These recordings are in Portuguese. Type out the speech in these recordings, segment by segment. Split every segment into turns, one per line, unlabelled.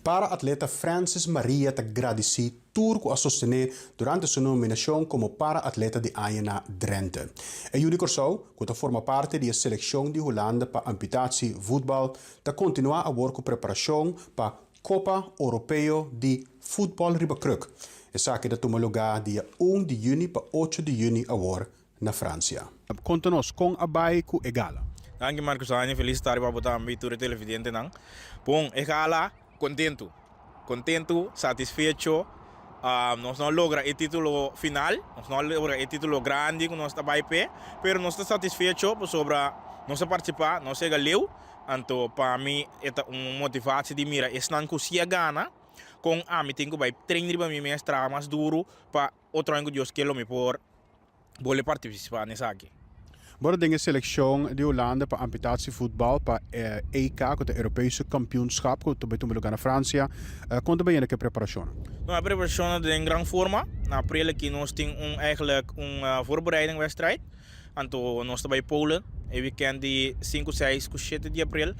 Para-atleta Francis Maria Tagradisi turco a sostener durante sua nominação como para-atleta de ano na Drenthe. E Juni Corsau, que forma parte da seleção de Holanda para amputatie voetbal, está continuar a work com preparação para Copa Europeu de Futebol Ribakruk. Essa que toma lugar dia 1 de junho para 8 de junho agora na França. Conta-nos com a Baico Egala.
Danke Marcos Ani, feliz estar para botar a leitura televidente não. Bom, Egala, contento, satisfecho. Nós não logra o título final, nós não logra o título grande que nós está vai pé, pero nós está satisfecho por sobre nós participar, nós chega leu, então para mim é motivação de mira, estão com se gana, com a mim tenho vai treinar para mim mestra mais duro para outro ano que Deus quer me por vou participar nessa aqui.
Bora denken seleção de Holanda para amputatie voetbal para EK, com o Europese kampioenschap, com o lugar na França. Quando bem é que preparação?
A preparação é em grande forma. Na april aqui nós temos eigenlijk voorbereiding wedstrijd. Então nós estamos em Polen. O weekend de 5, 6, 7 de abril.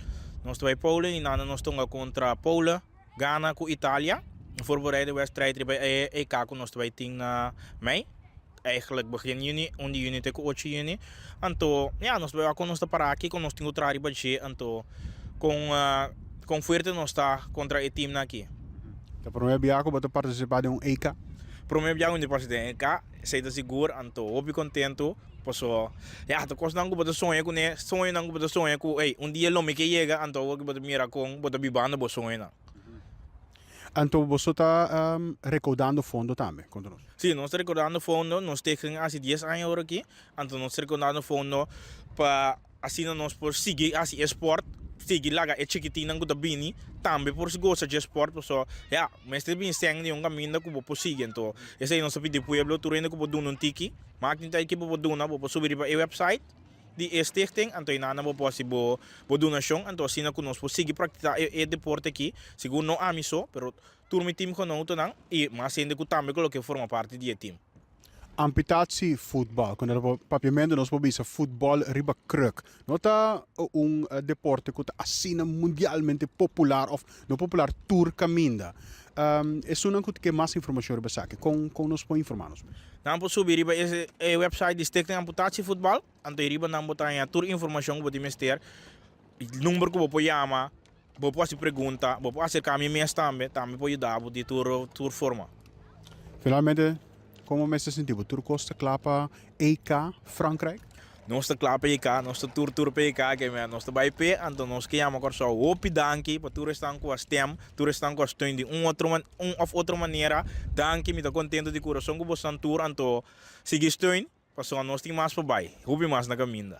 Nós estamos em Polen e nós estamos contra Polen, Ghana com Itália. Voorbereiding wedstrijd bij EK com nós estamos em mei. Eigenlijk begin juni, 1 juni tot 8 juni. Então, ja, nós vamos para aqui, nós temos outra riba de então, com forte nós está contra o time aqui.
Então, para mim, Biaco, para participar de EK?
Para mim, Biaco, de participar de EK, sei seguro, então, eu contento. Posso, ja, tu costa não para sonhar com né, sonho não para sonhar com, dia logo que chega, então, eu para mirar com, para bibando, para sonhar.
Então, você está recaudando fundo também, conta-nos?
Sim, nós estamos recaudando fundo, nós temos há 10 anos aqui, então nós estamos recaudando fundo para assim nós por seguir assim esporte, seguir lá é chiquitinho que bini, também por gostar de esporte, so, ja, mas tem bem sangue de caminho que vou seguir, então, esse aí nós pedir pueblo, tu ainda que vou dar tíquet, mas tem que vou dar, vou subir para o website de stichting, então nada vou possível vou donação, então assim nós podemos seguir praticar o deporte aqui, segundo não amo só, pero turma time com não não e mas ainda que também que forma parte do time.
Amputatie voetbal, quando papiamento nós podemos futebol ribakruk, não está deporte que está assim mundialmente popular ou não popular tour caminda. É só não que mais informação sobre isso, com nos pode informar-nos.
Não posso subir riba esse website de Stichting Amputatie Voetbal, então riba não botar a tour informação que pode mester, número que vou chamar, vou fazer pergunta, vou acercar minha mesa também pode dar de tour forma.
Finalmente, como me sentivo? Tour Costa Clapa EK Frankrijk?
Nós estamos lá para EK, nós estamos tour para EK, que nós estamos aí pé, então nós queremos agora só opi danke para tour estão com a stem, tour estão com a steun de outra maneira, danke, me está contente de coração que você tour, então seguir steun, para só nós temos mais para baixo, rubi mais na caminha.